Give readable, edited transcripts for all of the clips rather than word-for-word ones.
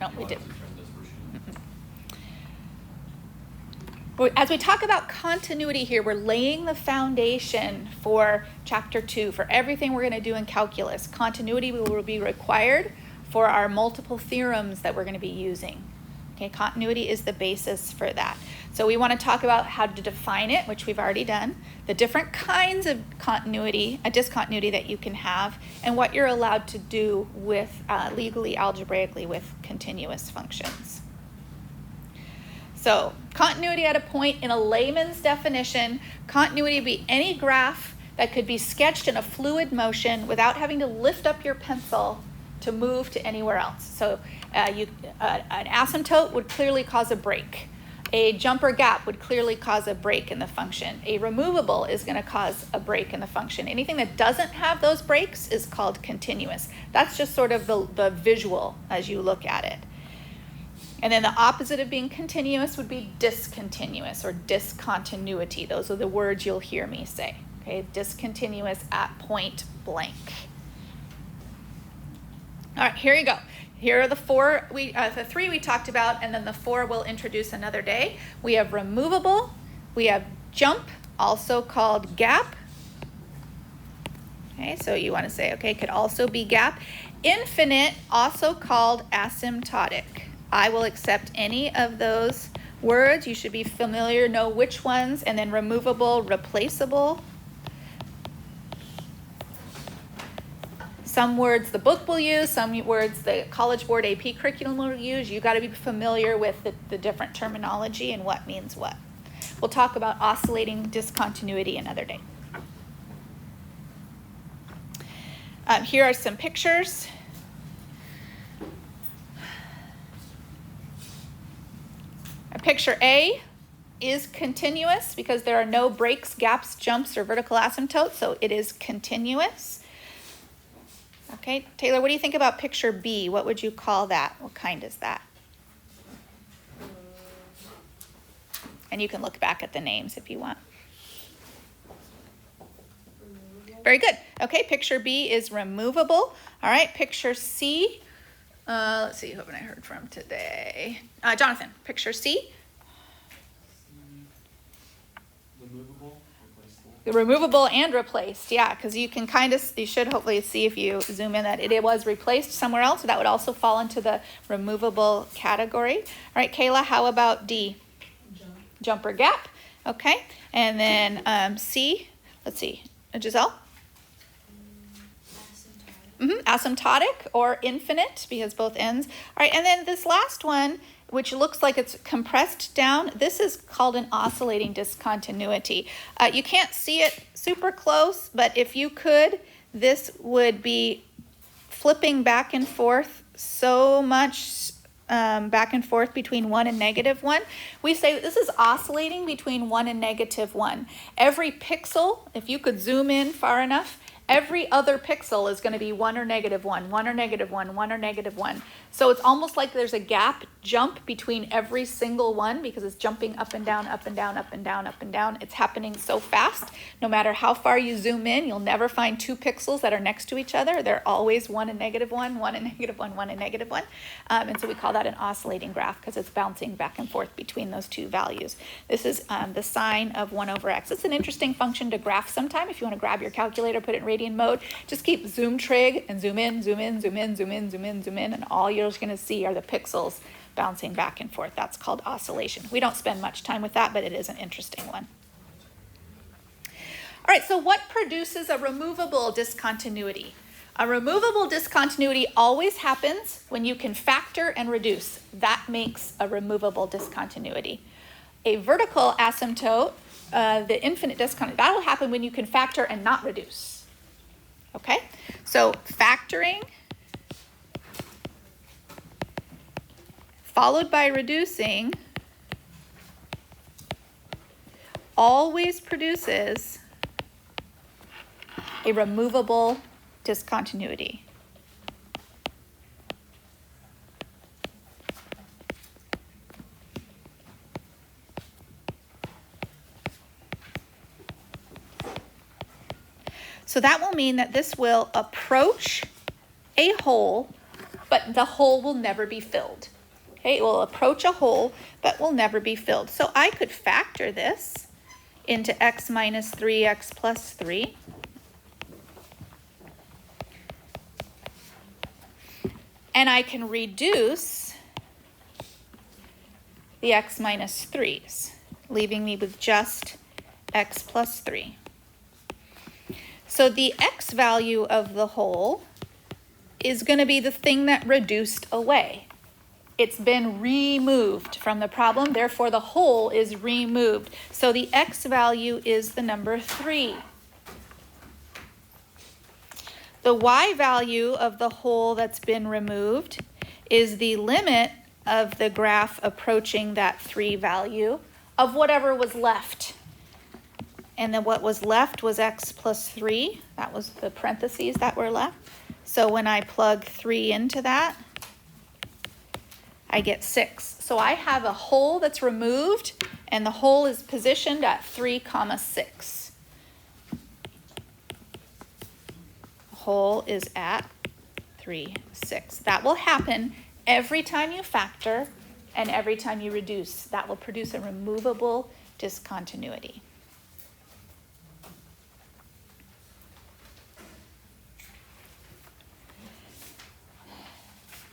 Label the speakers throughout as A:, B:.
A: No, we didn't. As we talk about continuity here, we're laying the foundation for chapter 2, for everything we're going to do in calculus. Continuity will be required for our multiple theorems that we're going to be using. Okay, continuity is the basis for that. So we want to talk about how to define it, which we've already done, the different kinds of continuity, a discontinuity that you can have, and what you're allowed to do with legally, algebraically, with continuous functions. So continuity at a point in a layman's definition, continuity would be any graph that could be sketched in a fluid motion without having to lift up your pencil to move to anywhere else. So an asymptote would clearly cause a break. A jumper gap would clearly cause a break in the function. A removable is going to cause a break in the function. Anything that doesn't have those breaks is called continuous. That's just sort of the visual as you look at it. And then the opposite of being continuous would be discontinuous or discontinuity. Those are the words you'll hear me say. Okay, discontinuous at point blank. All right, here you go. Here are the the three we talked about, and then the 4 we'll introduce another day. We have removable, we have jump, also called gap. Okay, so you want to say, okay, could also be gap. Infinite, also called asymptotic. I will accept any of those words. You should be familiar, know which ones, and then removable, replaceable. Some words the book will use, some words the College Board AP curriculum will use. You got to be familiar with the different terminology and what means what. We'll talk about oscillating discontinuity another day. Here are some pictures. Picture A is continuous because there are no breaks, gaps, jumps, or vertical asymptotes, so it is continuous. Okay, Taylor, what do you think about picture B? What would you call that? What kind is that? And you can look back at the names if you want. Very good. Okay, picture B is removable. All right, picture C. Let's see, who haven't I heard from today? Jonathan, picture C.
B: Removable, replaceable.
A: Removable and replaced, yeah, because you can you should hopefully see if you zoom in that it was replaced somewhere else. So that would also fall into the removable category. All right, Kayla, how about D? Jumper gap. Okay, and then C, let's see, Giselle? Asymptotic or infinite, because both ends. All right, and then this last one, which looks like it's compressed down, this is called an oscillating discontinuity. You can't see it super close, but if you could, this would be flipping back and forth so much back and forth between 1 and -1. We say that this is oscillating between 1 and -1. Every pixel, if you could zoom in far enough, every other pixel is going to be 1 or -1, 1 or -1, 1 or -1. So it's almost like there's a gap jump between every single one because it's jumping up and down, up and down, up and down, up and down. It's happening so fast. No matter how far you zoom in, you'll never find 2 pixels that are next to each other. They're always 1 and -1, 1 and -1, 1 and -1. And so we call that an oscillating graph because it's bouncing back and forth between those 2 values. This is the sine of 1 over x. It's an interesting function to graph sometime. If you want to grab your calculator, put it in radian mode, just keep zoom trig and zoom in, zoom in, zoom in, zoom in, zoom in, zoom in, and all you're going to see are the pixels bouncing back and forth. That's called oscillation. We don't spend much time with that, but it is an interesting one. All right, so what produces a removable discontinuity? A removable discontinuity always happens when you can factor and reduce. That makes a removable discontinuity. A vertical asymptote, the infinite discontinuity, that'll happen when you can factor and not reduce. Okay, so factoring followed by reducing always produces a removable discontinuity. So that will mean that this will approach a hole but the hole will never be filled. Okay, it will approach a hole, but will never be filled. So I could factor this into x minus 3x plus 3. And I can reduce the x minus 3's, leaving me with just x plus 3. So the x value of the hole is going to be the thing that reduced away. It's been removed from the problem, therefore the hole is removed. So the x value is the number 3. The y value of the hole that's been removed is the limit of the graph approaching that 3 value of whatever was left. And then what was left was x plus 3. That was the parentheses that were left. So when I plug 3 into that, I get 6. So I have a hole that's removed, and the hole is positioned at 3, 6. The hole is at 3, 6. That will happen every time you factor and every time you reduce. That will produce a removable discontinuity.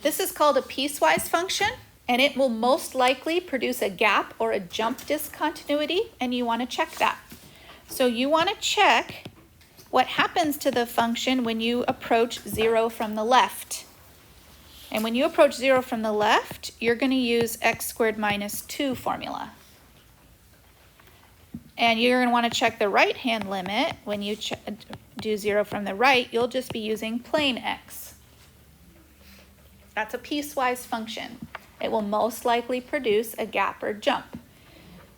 A: This is called a piecewise function, and it will most likely produce a gap or a jump discontinuity, and you want to check that. So you want to check what happens to the function when you approach 0 from the left. And when you approach 0 from the left, you're going to use x squared minus 2 formula. And you're going to want to check the right-hand limit. When you do 0 from the right, you'll just be using plain x. That's a piecewise function. It will most likely produce a gap or jump.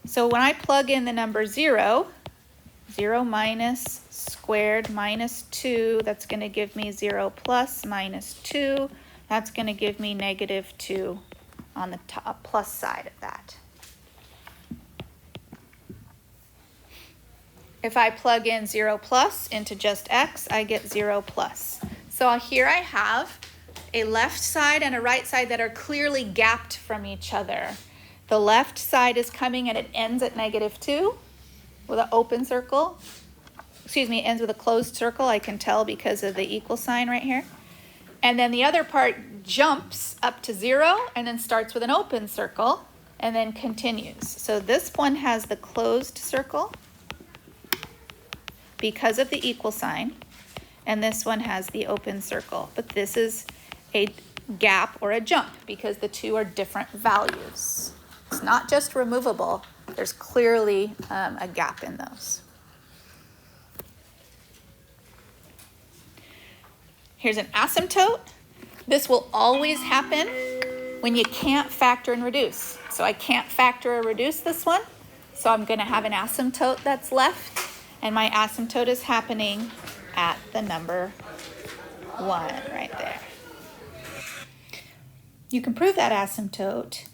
A: So when I plug in the number 0, 0 minus squared minus 2, that's going to give me 0 plus minus 2. That's going to give me negative 2 on the top plus side of that. If I plug in 0 plus into just x, I get 0 plus. So here I have a left side and a right side that are clearly gapped from each other. The left side is coming and it ends at negative 2 with an open circle. Excuse me, it ends with a closed circle. I can tell because of the equal sign right here. And then the other part jumps up to 0 and then starts with an open circle and then continues. So this one has the closed circle because of the equal sign, and this one has the open circle. But this is a gap or a jump because the two are different values. It's not just removable. There's clearly a gap in those. Here's an asymptote. This will always happen when you can't factor and reduce. So I can't factor or reduce this one, so I'm going to have an asymptote that's left, and my asymptote is happening at the number 1 right there. You can prove that asymptote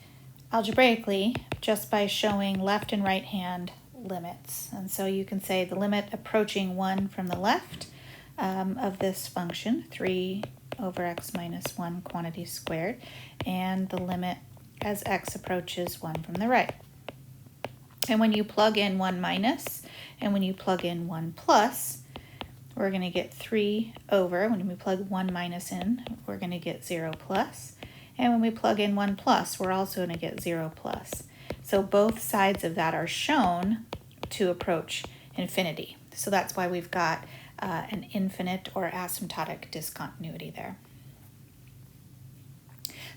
A: algebraically just by showing left and right hand limits. And so you can say the limit approaching 1 from the left of this function, 3 over x minus 1 quantity squared, and the limit as x approaches 1 from the right. And when you plug in 1 minus and when you plug in 1 plus, we're going to get 3 over. When we plug 1 minus in, we're going to get 0 plus. And when we plug in 1 plus, we're also going to get 0 plus. So both sides of that are shown to approach infinity. So that's why we've got an infinite or asymptotic discontinuity there.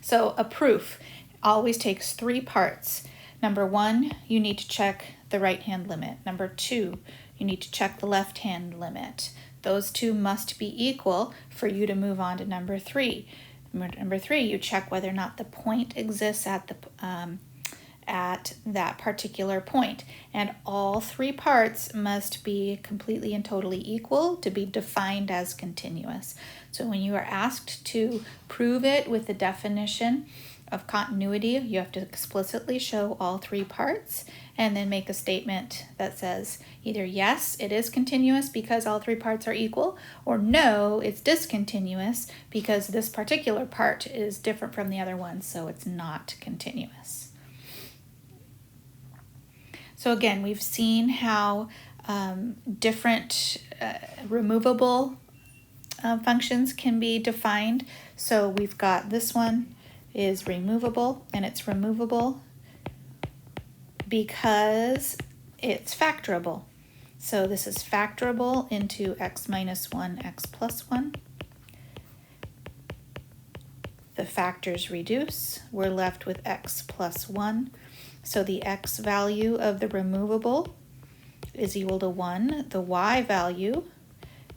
A: So a proof always takes 3 parts. Number 1, you need to check the right-hand limit. Number 2, you need to check the left-hand limit. Those two must be equal for you to move on to number 3. Number 3, you check whether or not the point exists at that particular point. And all 3 parts must be completely and totally equal to be defined as continuous. So when you are asked to prove it with the definition of continuity, you have to explicitly show all three parts and then make a statement that says either yes, it is continuous because all three parts are equal, or no, it's discontinuous because this particular part is different from the other ones, so it's not continuous. So again, we've seen how different removable functions can be defined. So we've got this one is removable, and it's removable because it's factorable. So this is factorable into x minus 1, x plus 1. The factors reduce. We're left with x plus 1. So the x value of the removable is equal to 1. The y value,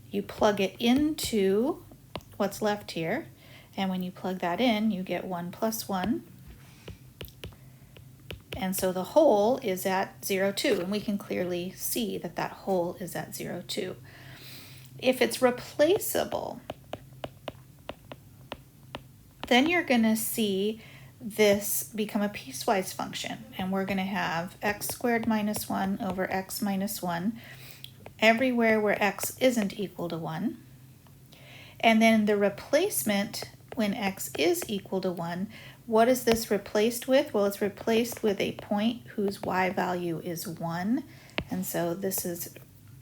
A: you plug it into what's left here, and when you plug that in, you get 1 plus 1. And so the whole is at 0, 2, and we can clearly see that that whole is at 0, 2. If it's replaceable, then you're going to see this become a piecewise function, and we're going to have x squared minus 1 over x minus 1 everywhere where x isn't equal to 1. And then the replacement, when x is equal to 1, what is this replaced with? Well, it's replaced with a point whose y value is 1. And so this is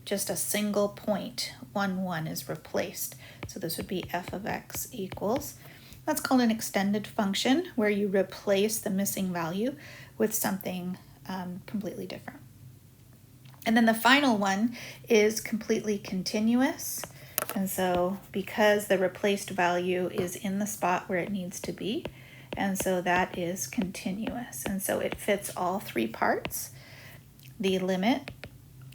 A: just a single point. 1, 1 is replaced. So this would be f of x equals. That's called an extended function, where you replace the missing value with something completely different. And then the final one is completely continuous. And so because the replaced value is in the spot where it needs to be, and so that is continuous. And so it fits all three parts. The limit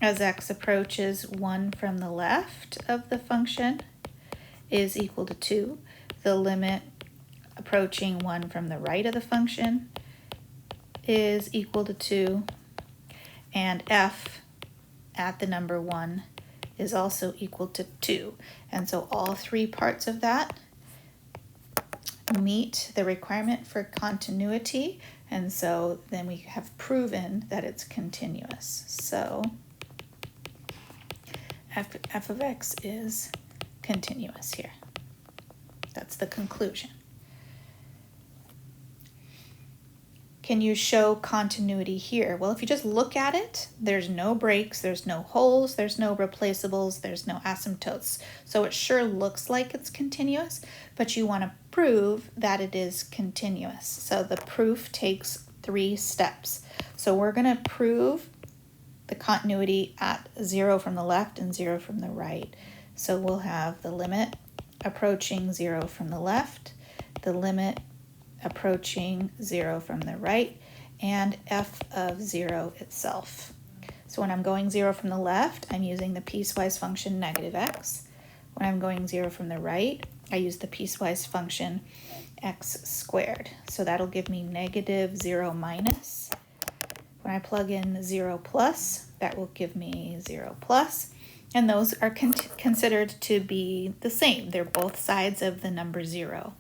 A: as x approaches 1 from the left of the function is equal to 2. The limit approaching 1 from the right of the function is equal to 2. And f at the number 1 is also equal to 2. And so all three parts of that meet the requirement for continuity, and so then we have proven that it's continuous. So f of x is continuous here. That's the conclusion. Can you show continuity here? Well, if you just look at it, there's no breaks, there's no holes, there's no replaceables, there's no asymptotes. So it sure looks like it's continuous, but you want to prove that it is continuous. So the proof takes 3 steps. So we're going to prove the continuity at 0 from the left and 0 from the right. So we'll have the limit approaching 0 from the left, the limit approaching 0 from the right, and f of 0 itself. So when I'm going 0 from the left, I'm using the piecewise function negative x. When I'm going 0 from the right, I use the piecewise function x squared. So that'll give me negative 0 minus. When I plug in 0 plus, that will give me 0 plus. And those are considered to be the same. They're both sides of the number 0.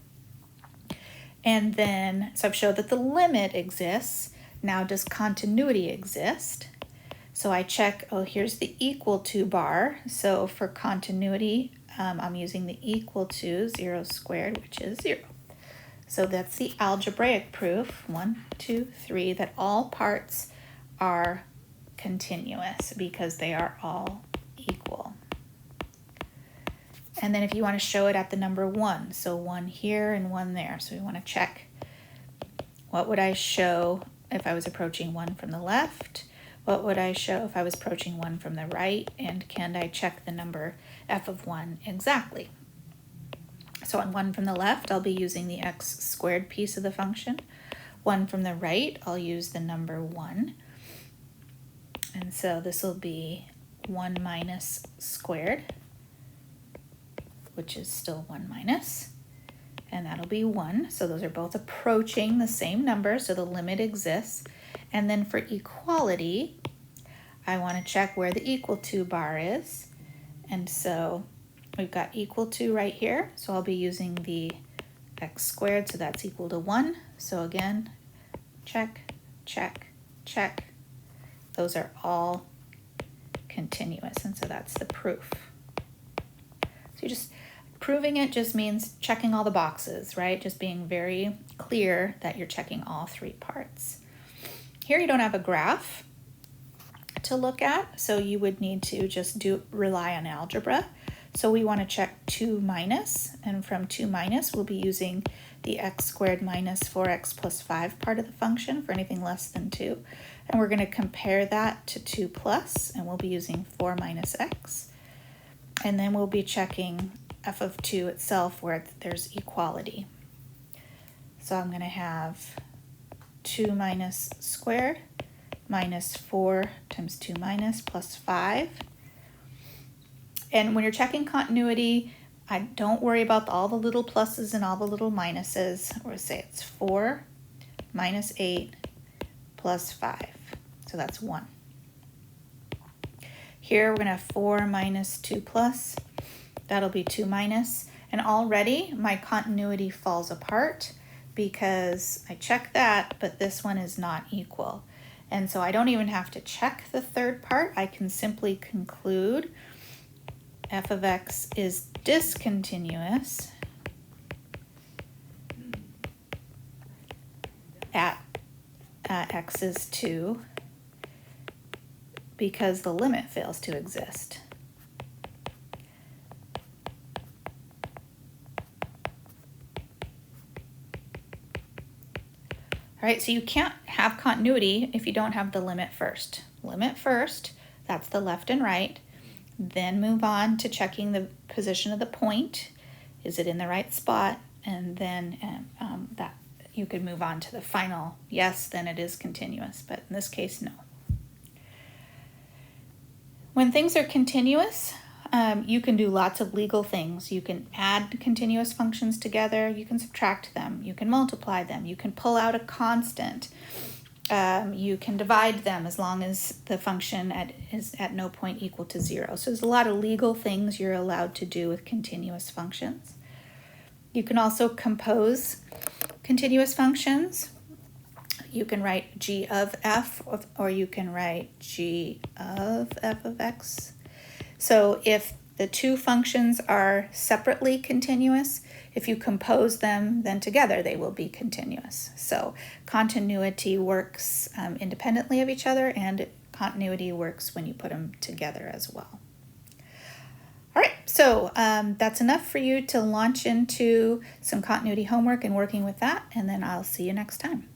A: And then, so I've showed that the limit exists. Now, does continuity exist? So I check, oh, here's the equal to bar. So for continuity, I'm using the equal to 0 squared, which is 0. So that's the algebraic proof, 1, 2, 3, that all parts are continuous because they are all equal. And then if you want to show it at the number 1, so 1 here and 1 there. So we want to check, what would I show if I was approaching 1 from the left? What would I show if I was approaching 1 from the right? And can I check the number f of 1 exactly? So on 1 from the left, I'll be using the x squared piece of the function. 1 from the right, I'll use the number 1. And so this will be 1 minus squared, which is still 1 minus, and that'll be 1. So those are both approaching the same number, so the limit exists. And then for equality, I want to check where the equal to bar is. And so we've got equal to right here, so I'll be using the x squared, so that's equal to 1. So again, check, check, check. Those are all continuous, and so that's the proof. So you just, proving it just means checking all the boxes, right? Just being very clear that you're checking all 3 parts. Here you don't have a graph to look at, so you would need to just rely on algebra. So we want to check 2 minus, and from 2 minus we'll be using the x squared minus 4x plus 5 part of the function for anything less than 2. And we're going to compare that to 2 plus, and we'll be using 4 minus x. And then we'll be checking f of 2 itself where there's equality. So I'm going to have 2 minus squared minus 4 times 2 minus plus 5. And when you're checking continuity, don't worry about all the little pluses and all the little minuses. We'll say it's 4 minus 8 plus 5. So that's 1. Here we're going to have 4 minus 2 plus. That'll be 2 minus. And already my continuity falls apart because I check that, but this one is not equal. And so I don't even have to check the third part. I can simply conclude f of x is discontinuous at x is 2 because the limit fails to exist. All right, so you can't have continuity if you don't have the limit first. Limit first, that's the left and right. Then move on to checking the position of the point. Is it in the right spot? And then that you could move on to the final yes, then it is continuous, but in this case, no. When things are continuous, you can do lots of legal things. You can add continuous functions together, you can subtract them, you can multiply them, you can pull out a constant, you can divide them as long as the function is at no point equal to 0. So there's a lot of legal things you're allowed to do with continuous functions. You can also compose continuous functions. You can write g of f, or you can write g of f of x. So if the 2 functions are separately continuous, if you compose them, then together they will be continuous. So continuity works independently of each other, and continuity works when you put them together as well. All right, so that's enough for you to launch into some continuity homework and working with that, and then I'll see you next time.